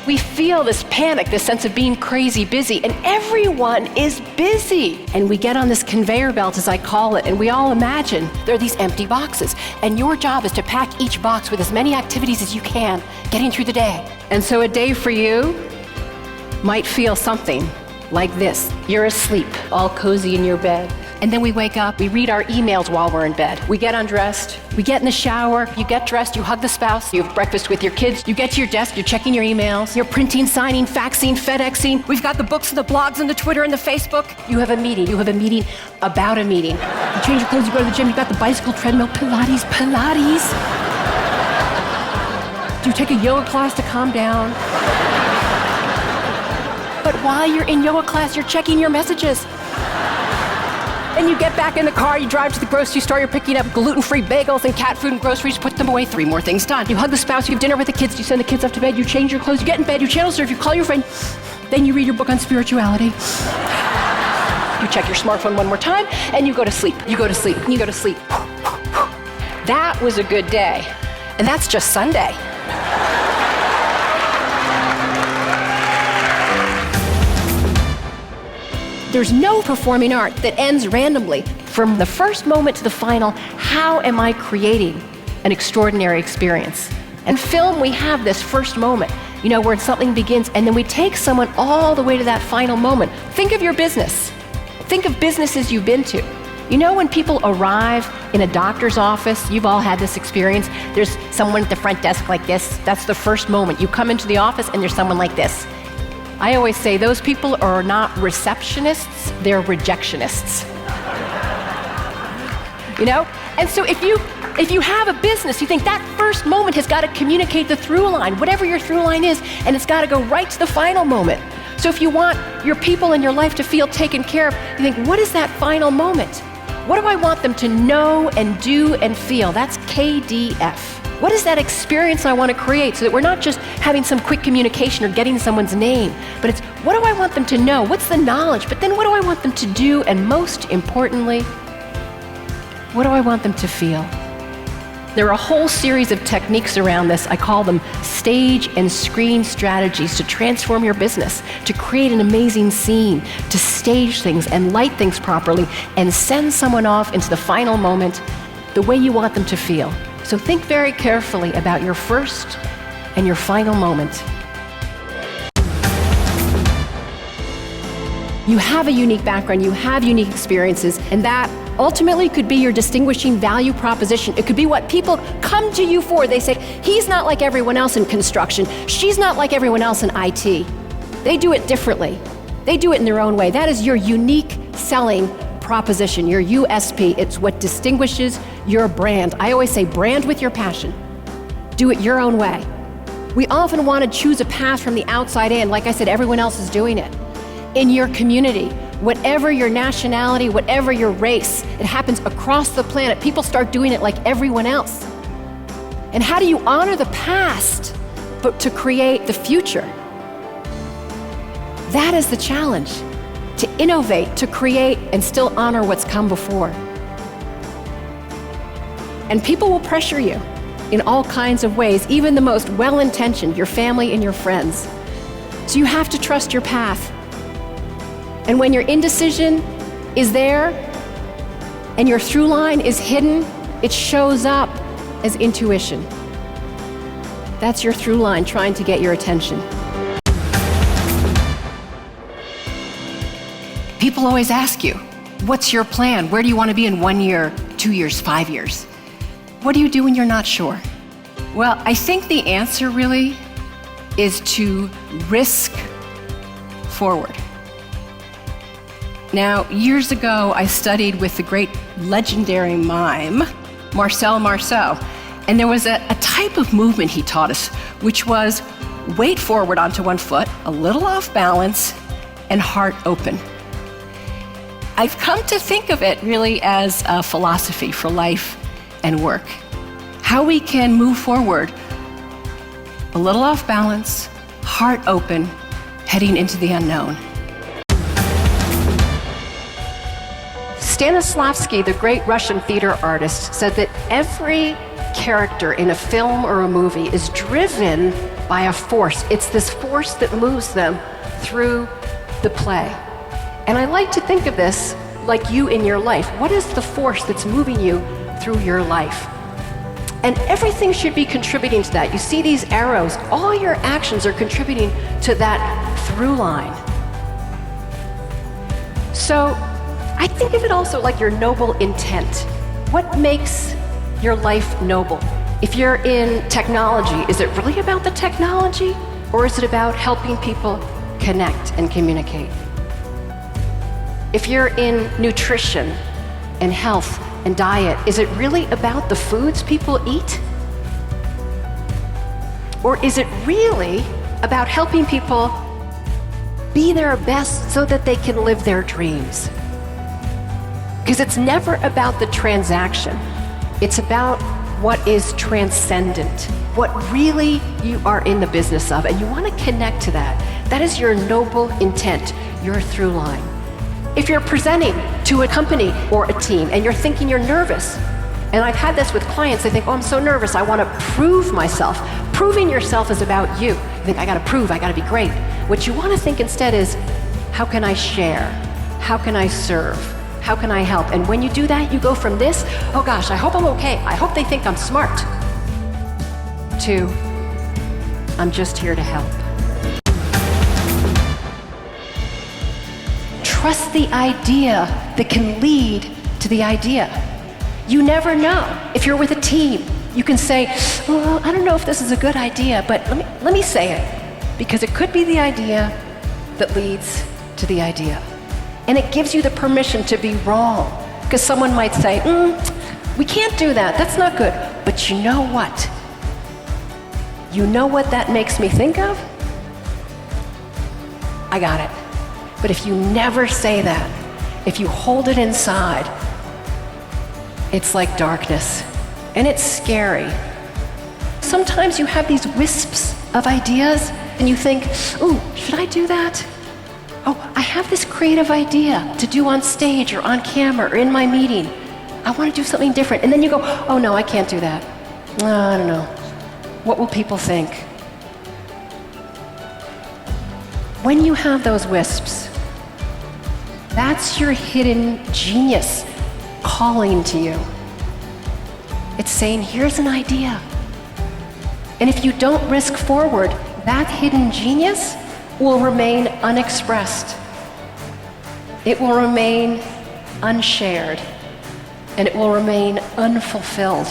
We feel this panic, this sense of being crazy busy, and everyone is busy. And we get on this conveyor belt, as I call it, and we all imagine there are these empty boxes. And your job is to pack each box with as many activities as you can, getting through the day. And so a day for you might feel something like this. You're asleep, all cozy in your bed. And then we wake up, we read our emails while we're in bed. We get undressed, we get in the shower, you get dressed, you hug the spouse, you have breakfast with your kids, you get to your desk, you're checking your emails, you're printing, signing, faxing, FedExing. We've got the books and the blogs and the Twitter and the Facebook. You have a meeting about a meeting. You change your clothes, you go to the gym, you've got the bicycle, treadmill, Pilates. Do you take a yoga class to calm down? But while you're in yoga class, you're checking your messages. Then you get back in the car, you drive to the grocery store, you're picking up gluten-free bagels and cat food and groceries, put them away, 3 more things done. You hug the spouse, you have dinner with the kids, you send the kids off to bed, you change your clothes, you get in bed, you channel surf, you call your friend, then you read your book on spirituality. You check your smartphone one more time, and you go to sleep. You go to sleep, and you go to sleep. That was a good day. And that's just Sunday. There's no performing art that ends randomly. From the first moment to the final, how am I creating an extraordinary experience? And film, we have this first moment, where something begins, and then we take someone all the way to that final moment. Think of your business. Think of businesses you've been to. When people arrive in a doctor's office, you've all had this experience, there's someone at the front desk like this. That's the first moment. You come into the office and there's someone like this. I always say those people are not receptionists, they're rejectionists. And so if you have a business, you think that first moment has got to communicate the through line, whatever your through line is, and it's got to go right to the final moment. So if you want your people in your life to feel taken care of, you think, what is that final moment? What do I want them to know and do and feel? That's KDF. What is that experience I want to create so that we're not just having some quick communication or getting someone's name, but it's what do I want them to know? What's the knowledge? But then what do I want them to do? And most importantly, what do I want them to feel? There are a whole series of techniques around this. I call them stage and screen strategies to transform your business, to create an amazing scene, to stage things and light things properly, and send someone off into the final moment the way you want them to feel. So think very carefully about your first and your final moment. You have a unique background, you have unique experiences, and that ultimately could be your distinguishing value proposition. It could be what people come to you for. They say, he's not like everyone else in construction. She's not like everyone else in IT. They do it differently. They do it in their own way. That is your unique selling proposition, your USP. It's what distinguishes your brand. I always say brand with your passion. Do it your own way. We often want to choose a path from the outside in. Like I said, everyone else is doing it. In your community, whatever your nationality, whatever your race, it happens across the planet. People start doing it like everyone else. And how do you honor the past, but to create the future? That is the challenge. To innovate, to create, and still honor what's come before. And people will pressure you in all kinds of ways, even the most well-intentioned, your family and your friends. So you have to trust your path. And when your indecision is there and your through line is hidden, it shows up as intuition. That's your through line trying to get your attention. People always ask you, what's your plan? Where do you want to be in 1 year, 2 years, 5 years? What do you do when you're not sure? Well, I think the answer really is to risk forward. Now, years ago, I studied with the great legendary mime, Marcel Marceau, and there was a type of movement he taught us, which was weight forward onto one foot, a little off balance, and heart open. I've come to think of it really as a philosophy for life and work. How we can move forward, a little off balance, heart open, heading into the unknown. Stanislavski, the great Russian theater artist, said that every character in a film or a movie is driven by a force. It's this force that moves them through the play. And I like to think of this like you in your life. What is the force that's moving you through your life? And everything should be contributing to that. You see these arrows, all your actions are contributing to that through line. So I think of it also like your noble intent. What makes your life noble? If you're in technology, is it really about the technology, or is it about helping people connect and communicate? If you're in nutrition and health and diet, is it really about the foods people eat? Or is it really about helping people be their best so that they can live their dreams? Because it's never about the transaction. It's about what is transcendent, what really you are in the business of, and you want to connect to that. That is your noble intent, your through line. If you're presenting to a company or a team and you're thinking you're nervous, and I've had this with clients, they think, oh, I'm so nervous, I want to prove myself. Proving yourself is about you. You think, I got to prove, I got to be great. What you want to think instead is, how can I share? How can I serve? How can I help? And when you do that, you go from this, oh gosh, I hope I'm okay, I hope they think I'm smart, to, I'm just here to help. Trust the idea that can lead to the idea. You never know. If you're with a team, you can say, well, I don't know if this is a good idea, but let me say it, because it could be the idea that leads to the idea. And it gives you the permission to be wrong, because someone might say, we can't do that, that's not good. But you know what? You know what that makes me think of? I got it. But if you never say that, if you hold it inside, it's like darkness, and it's scary. Sometimes you have these wisps of ideas, and you think, ooh, should I do that? Oh, I have this creative idea to do on stage or on camera or in my meeting. I want to do something different. And then you go, oh no, I can't do that. I don't know. What will people think? When you have those wisps, that's your hidden genius calling to you. It's saying, here's an idea. And if you don't risk forward, that hidden genius will remain unexpressed. It will remain unshared, and it will remain unfulfilled.